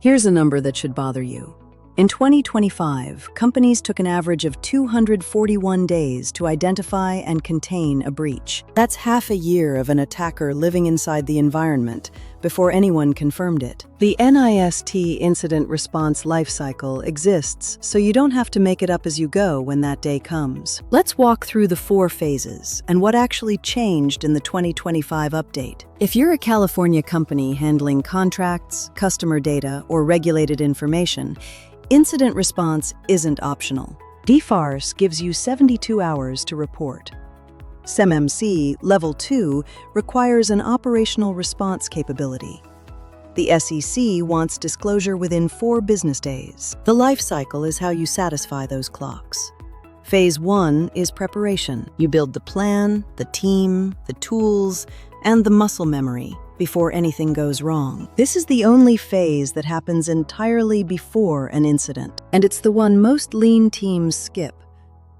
Here's a number that should bother you. In 2025, companies took an average of 241 days to identify and contain a breach. That's half a year of an attacker living inside the environment before anyone confirmed it. The NIST Incident Response Lifecycle exists so you don't have to make it up as you go when that day comes. Let's walk through the 4 phases and what actually changed in the 2025 update. If you're a California company handling contracts, customer data, or regulated information, incident response isn't optional. DFARS gives you 72 hours to report. SEMMC Level 2 requires an operational response capability. The SEC wants disclosure within 4 business days. The life cycle is how you satisfy those clocks. Phase 1 is preparation. You build the plan, the team, the tools, and the muscle memory before anything goes wrong. This is the only phase that happens entirely before an incident, and it's the one most lean teams skip.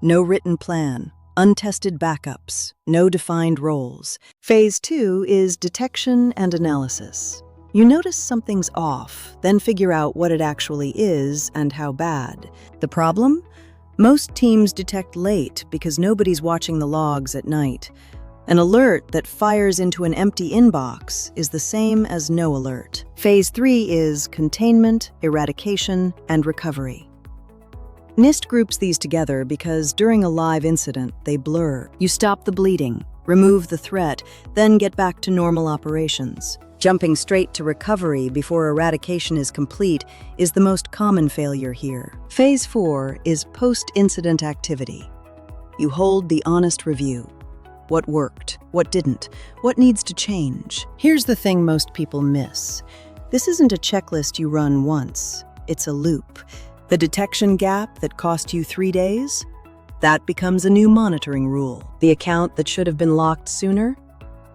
No written plan, untested backups, no defined roles. Phase 2 is detection and analysis. You notice something's off, then figure out what it actually is and how bad. The problem? Most teams detect late because nobody's watching the logs at night. An alert that fires into an empty inbox is the same as no alert. Phase 3 is containment, eradication, and recovery. NIST groups these together because during a live incident, they blur. You stop the bleeding, remove the threat, then get back to normal operations. Jumping straight to recovery before eradication is complete is the most common failure here. Phase 4 is post-incident activity. You hold the honest review. What worked? What didn't? What needs to change? Here's the thing most people miss. This isn't a checklist you run once. It's a loop. The detection gap that cost you 3 days? That becomes a new monitoring rule. The account that should have been locked sooner?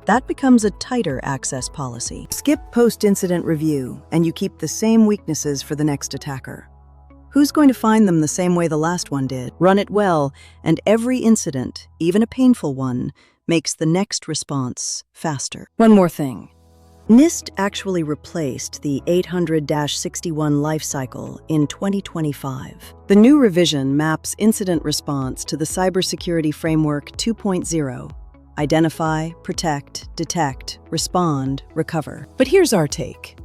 That becomes a tighter access policy. Skip post-incident review, and you keep the same weaknesses for the next attacker. Who's going to find them the same way the last one did? Run it well, and every incident, even a painful one, makes the next response faster. One more thing. NIST actually replaced the 800-61 Lifecycle in 2025. The new revision maps incident response to the Cybersecurity Framework 2.0. Identify, protect, detect, respond, recover. But here's our take.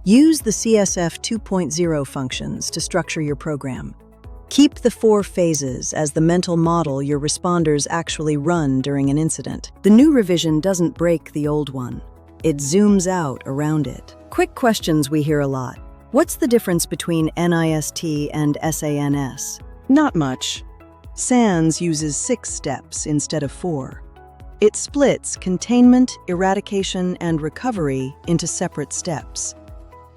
Use the CSF 2.0 functions to structure your program. Keep the 4 phases as the mental model your responders actually run during an incident. The new revision doesn't break the old one. It zooms out around it. Quick questions we hear a lot. What's the difference between NIST and SANS? Not much. SANS uses 6 steps instead of 4. It splits containment, eradication, and recovery into separate steps.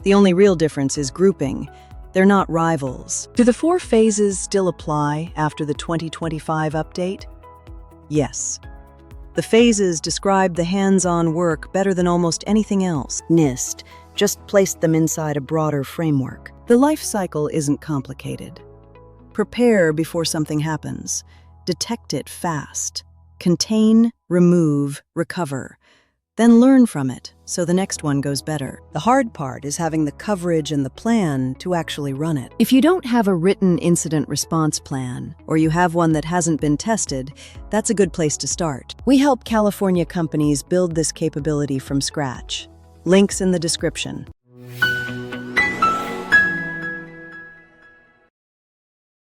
The only real difference is grouping. They're not rivals. Do the 4 phases still apply after the 2025 update? Yes. The phases describe the hands-on work better than almost anything else. NIST just placed them inside a broader framework. The life cycle isn't complicated. Prepare before something happens. Detect it fast. Contain, remove, recover. Then learn from it, so the next one goes better. The hard part is having the coverage and the plan to actually run it. If you don't have a written incident response plan, or you have one that hasn't been tested, that's a good place to start. We help California companies build this capability from scratch. Links in the description.